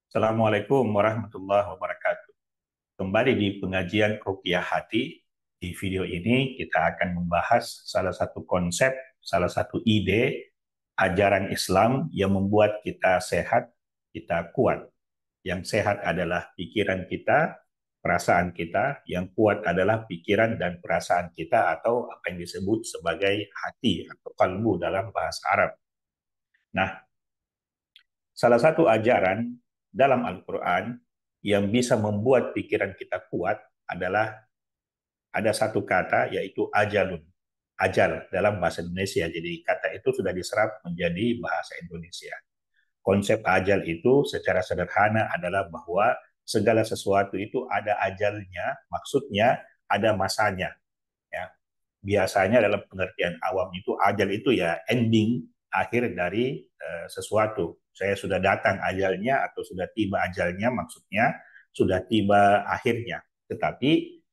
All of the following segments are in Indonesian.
Assalamualaikum warahmatullahi wabarakatuh. Kembali di pengajian Ruqyah Hati. Di video ini kita akan membahas salah satu konsep, salah satu ide ajaran Islam yang membuat kita sehat, kita kuat. Yang sehat adalah pikiran kita, perasaan kita, yang kuat adalah pikiran dan perasaan kita atau apa yang disebut sebagai hati atau kalbu dalam bahasa Arab. Nah, salah satu ajaran dalam Al-Quran yang bisa membuat pikiran kita kuat adalah ada satu kata yaitu ajalun. Ajal dalam bahasa Indonesia. Jadi kata itu sudah diserap menjadi bahasa Indonesia. Konsep ajal itu secara sederhana adalah bahwa segala sesuatu itu ada ajalnya, maksudnya ada masanya. Ya. Biasanya dalam pengertian awam itu ajal itu ya ending akhir dari sesuatu. Saya sudah datang ajalnya atau sudah tiba ajalnya, maksudnya sudah tiba akhirnya. Tetapi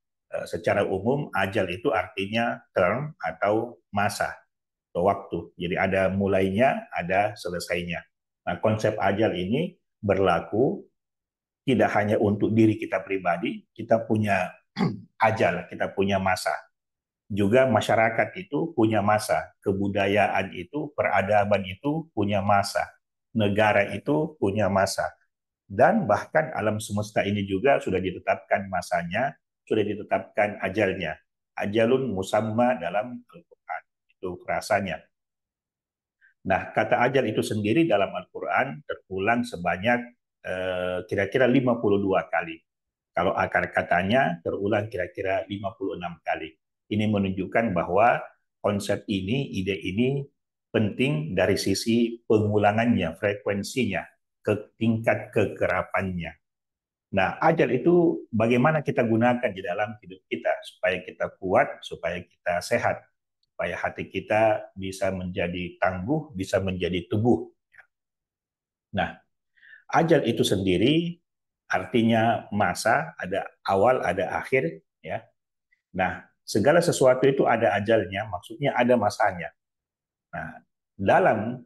secara umum ajal itu artinya term atau masa atau waktu. Jadi ada mulainya, ada selesainya. Nah, konsep ajal ini berlaku tidak hanya untuk diri kita pribadi, kita punya ajal, kita punya masa. Juga masyarakat itu punya masa, kebudayaan itu, peradaban itu punya masa, negara itu punya masa, dan bahkan alam semesta ini juga sudah ditetapkan masanya, sudah ditetapkan ajalnya. Ajalun musamma dalam Al-Quran, itu frasanya. Nah, kata ajal itu sendiri dalam Al-Quran terulang sebanyak kira-kira 52 kali. Kalau akar katanya terulang kira-kira 56 kali. Ini menunjukkan bahwa konsep ini, ide ini penting dari sisi pengulangannya, frekuensinya, ke tingkat kekerapannya. Nah, ajal itu bagaimana kita gunakan di dalam hidup kita supaya kita kuat, supaya kita sehat, supaya hati kita bisa menjadi tangguh, bisa menjadi teguh. Nah, ajal itu sendiri artinya masa, ada awal, ada akhir, ya. Nah, segala sesuatu itu ada ajalnya, maksudnya ada masanya. Nah, dalam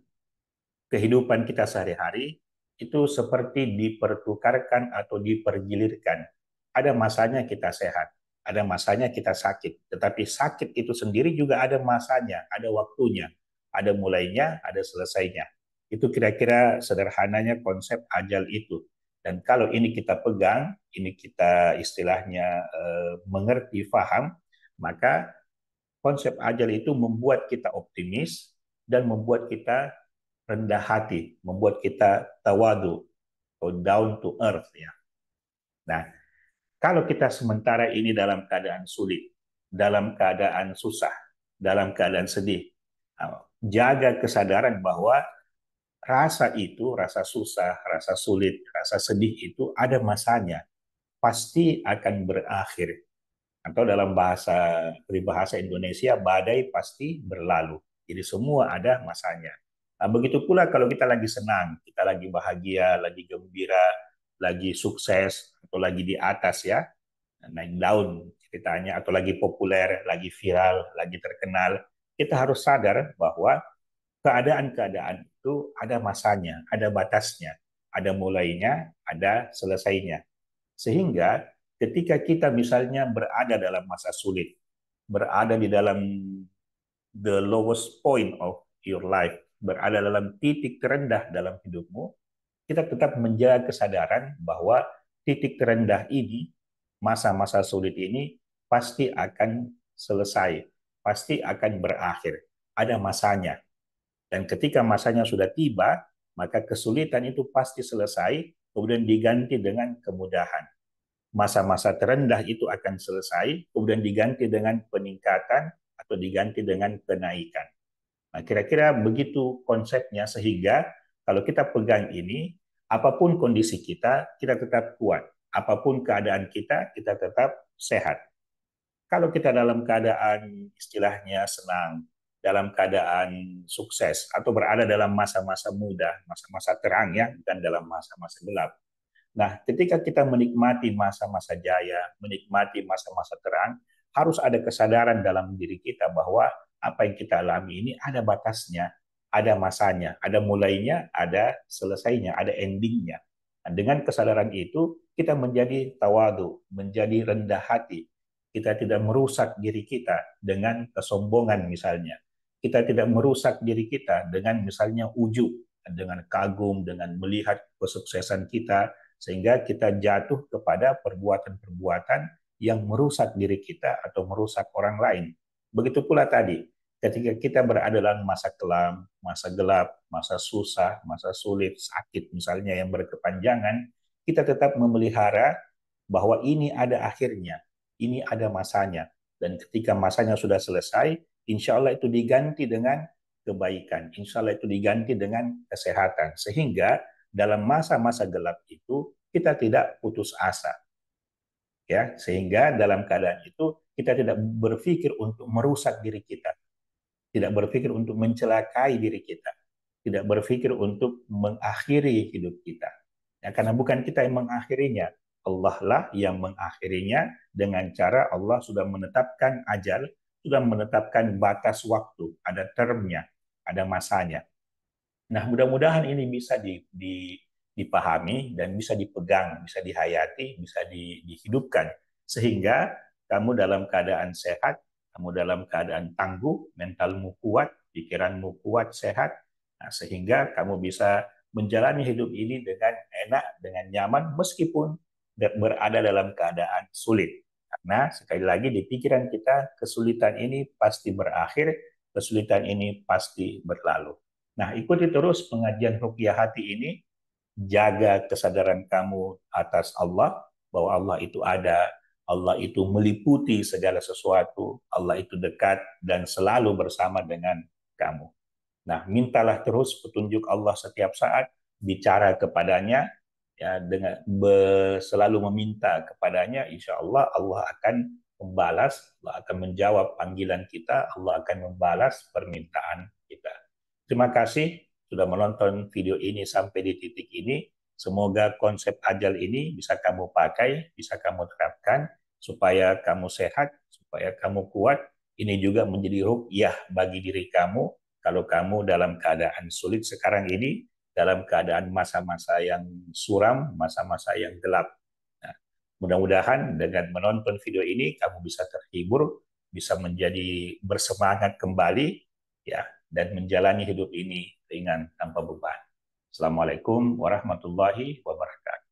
kehidupan kita sehari-hari itu seperti dipertukarkan atau dipergilirkan. Ada masanya kita sehat, ada masanya kita sakit. Tetapi sakit itu sendiri juga ada masanya, ada waktunya, ada mulainya, ada selesainya. Itu kira-kira sederhananya konsep ajal itu. Dan kalau ini kita pegang, ini kita istilahnya mengerti, faham, maka konsep ajal itu membuat kita optimis dan membuat kita rendah hati, membuat kita tawadu atau down to earth ya. Nah, kalau kita sementara ini dalam keadaan sulit, dalam keadaan susah, dalam keadaan sedih, jaga kesadaran bahwa rasa itu, rasa susah, rasa sulit, rasa sedih itu ada masanya, pasti akan berakhir. Atau dalam bahasa peribahasa Indonesia, badai pasti berlalu. Jadi semua ada masanya. Nah, begitu pula kalau kita lagi senang, kita lagi bahagia, lagi gembira, lagi sukses, atau lagi di atas ya, naik daun ceritanya, atau lagi populer, lagi viral, lagi terkenal, kita harus sadar bahwa keadaan-keadaan itu ada masanya, ada batasnya, ada mulainya, ada selesainya. Sehingga ketika kita misalnya berada dalam masa sulit, berada di dalam the lowest point of your life, berada dalam titik terendah dalam hidupmu, kita tetap menjaga kesadaran bahwa titik terendah ini, masa-masa sulit ini pasti akan selesai, pasti akan berakhir. Ada masanya. Dan ketika masanya sudah tiba, maka kesulitan itu pasti selesai, kemudian diganti dengan kemudahan. Masa-masa terendah itu akan selesai, kemudian diganti dengan peningkatan atau diganti dengan kenaikan. Nah, kira-kira begitu konsepnya sehingga kalau kita pegang ini, apapun kondisi kita, kita tetap kuat. Apapun keadaan kita tetap sehat. Kalau kita dalam keadaan istilahnya senang, dalam keadaan sukses, atau berada dalam masa-masa muda, masa-masa terang ya, dan dalam masa-masa gelap. Nah, ketika kita menikmati masa-masa jaya, menikmati masa-masa terang, harus ada kesadaran dalam diri kita bahwa apa yang kita alami ini ada batasnya, ada masanya, ada mulainya, ada selesainya, ada endingnya. Nah, dengan kesadaran itu, kita menjadi tawadu, menjadi rendah hati. Kita tidak merusak diri kita dengan kesombongan misalnya. Kita tidak merusak diri kita dengan misalnya ujub, dengan kagum, dengan melihat kesuksesan kita, sehingga kita jatuh kepada perbuatan-perbuatan yang merusak diri kita atau merusak orang lain. Begitu pula tadi, ketika kita berada dalam masa kelam, masa gelap, masa susah, masa sulit, sakit misalnya yang berkepanjangan, kita tetap memelihara bahwa ini ada akhirnya, ini ada masanya. Dan ketika masanya sudah selesai, insya Allah itu diganti dengan kebaikan. Insya Allah itu diganti dengan kesehatan. Sehingga dalam masa-masa gelap itu kita tidak putus asa. Ya, sehingga dalam keadaan itu kita tidak berpikir untuk merusak diri kita, tidak berpikir untuk mencelakai diri kita, tidak berpikir untuk mengakhiri hidup kita. Ya, karena bukan kita yang mengakhirinya, Allah lah yang mengakhirinya dengan cara Allah sudah menetapkan ajal, sudah menetapkan batas waktu, ada termnya, ada masanya. Nah, mudah-mudahan ini bisa dipahami dan bisa dipegang, bisa dihayati, bisa dihidupkan. Sehingga kamu dalam keadaan sehat, kamu dalam keadaan tangguh, mentalmu kuat, pikiranmu kuat, sehat, nah, sehingga kamu bisa menjalani hidup ini dengan enak, dengan nyaman, meskipun berada dalam keadaan sulit. Karena sekali lagi di pikiran kita, kesulitan ini pasti berakhir, kesulitan ini pasti berlalu. Nah, ikuti terus pengajian Ruqyah Hati ini, jaga kesadaran kamu atas Allah, bahwa Allah itu ada, Allah itu meliputi segala sesuatu, Allah itu dekat dan selalu bersama dengan kamu. Nah, mintalah terus petunjuk Allah setiap saat, bicara kepadanya, ya dengan selalu meminta kepadanya, insya Allah Allah akan membalas, Allah akan menjawab panggilan kita, Allah akan membalas permintaan kita. Terima kasih sudah menonton video ini sampai di titik ini. Semoga konsep ajal ini bisa kamu pakai, bisa kamu terapkan supaya kamu sehat, supaya kamu kuat. Ini juga menjadi ruqyah bagi diri kamu kalau kamu dalam keadaan sulit sekarang ini, dalam keadaan masa-masa yang suram, masa-masa yang gelap. Nah, mudah-mudahan dengan menonton video ini kamu bisa terhibur, bisa menjadi bersemangat kembali, ya, dan menjalani hidup ini ringan tanpa beban. Assalamualaikum warahmatullahi wabarakatuh.